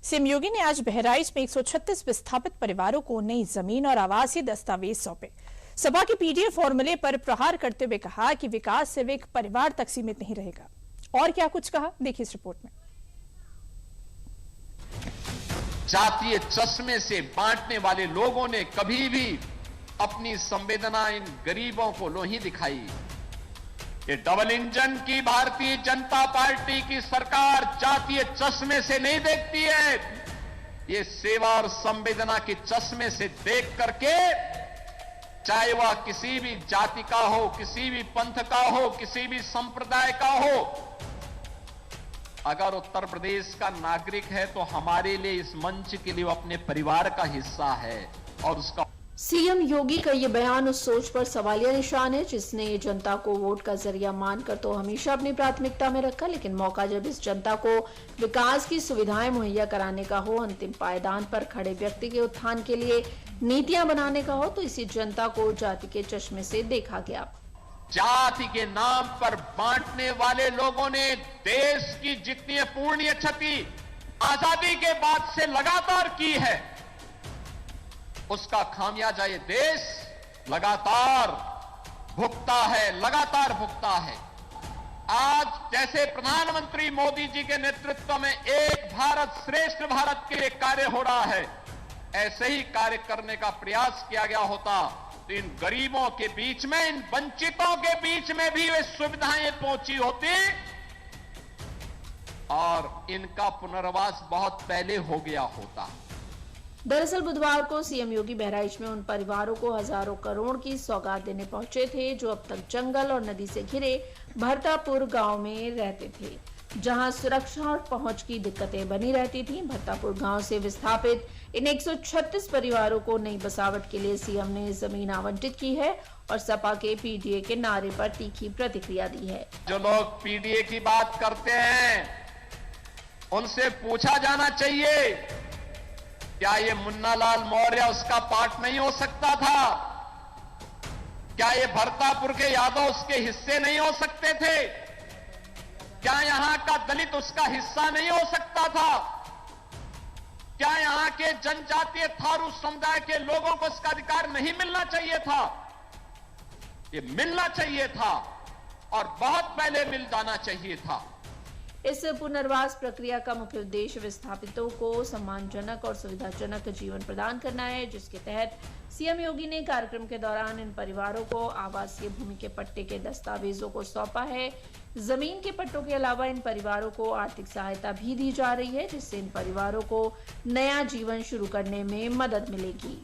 CM योगी ने आज बहराइच में 136 विस्थापित परिवारों को नई जमीन और आवासीय दस्तावेज सौंपे। सपा के पीडीए फॉर्मूले पर प्रहार करते हुए कहा कि विकास सिर्फ एक परिवार तक सीमित नहीं रहेगा। और क्या कुछ कहा, देखिए इस रिपोर्ट में। जातीय चश्मे से बांटने वाले लोगों ने कभी भी अपनी संवेदना इन गरीबों को नहीं दिखाई। ये डबल इंजन की भारतीय जनता पार्टी की सरकार जातीय चश्मे से नहीं देखती है, ये सेवा और संवेदना के चश्मे से देख करके, चाहे वह किसी भी जाति का हो, किसी भी पंथ का हो, किसी भी संप्रदाय का हो, अगर उत्तर प्रदेश का नागरिक है तो हमारे लिए इस मंच के लिए वो अपने परिवार का हिस्सा है। और उसका सीएम योगी का ये बयान उस सोच पर सवालिया निशान है जिसने जनता को वोट का जरिया मानकर तो हमेशा अपनी प्राथमिकता में रखा, लेकिन मौका जब इस जनता को विकास की सुविधाएं मुहैया कराने का हो, अंतिम पायदान पर खड़े व्यक्ति के उत्थान के लिए नीतियां बनाने का हो, तो इसी जनता को जाति के चश्मे से देखा गया। जाति के नाम पर बांटने वाले लोगों ने देश की जितनी पूर्णीय क्षति आजादी के बाद से लगातार की है, उसका खामियाजा ये देश लगातार भुगता है। आज जैसे प्रधानमंत्री मोदी जी के नेतृत्व में एक भारत श्रेष्ठ भारत के लिए कार्य हो रहा है, ऐसे ही कार्य करने का प्रयास किया गया होता तो इन गरीबों के बीच में, इन वंचितों के बीच में भी वे सुविधाएं पहुंची होती और इनका पुनर्वास बहुत पहले हो गया होता। दरअसल बुधवार को सीएम योगी बहराइच में उन परिवारों को हजारों करोड़ की सौगात देने पहुंचे थे जो अब तक जंगल और नदी से घिरे भरतापुर गांव में रहते थे, जहां सुरक्षा और पहुंच की दिक्कतें बनी रहती थीं। भरतापुर गांव से विस्थापित इन 136 परिवारों को नई बसावट के लिए सीएम ने जमीन आवंटित की है और सपा के पीडीए के नारे पर तीखी प्रतिक्रिया दी है। जो लोग पीडीए की बात करते हैं उनसे पूछा जाना चाहिए, क्या ये मुन्नालाल मौर्य उसका पार्ट नहीं हो सकता था? क्या ये भरतापुर के यादव उसके हिस्से नहीं हो सकते थे? क्या यहां का दलित उसका हिस्सा नहीं हो सकता था? क्या यहां के जनजातीय थारू समुदाय के लोगों को इसका अधिकार नहीं मिलना चाहिए था? ये मिलना चाहिए था और बहुत पहले मिल जाना चाहिए था। इस पुनर्वास प्रक्रिया का मुख्य उद्देश्य विस्थापितों को सम्मानजनक और सुविधाजनक जीवन प्रदान करना है, जिसके तहत सीएम योगी ने कार्यक्रम के दौरान इन परिवारों को आवासीय भूमि के पट्टे के दस्तावेजों को सौंपा है। जमीन के पट्टों के अलावा इन परिवारों को आर्थिक सहायता भी दी जा रही है, जिससे इन परिवारों को नया जीवन शुरू करने में मदद मिलेगी।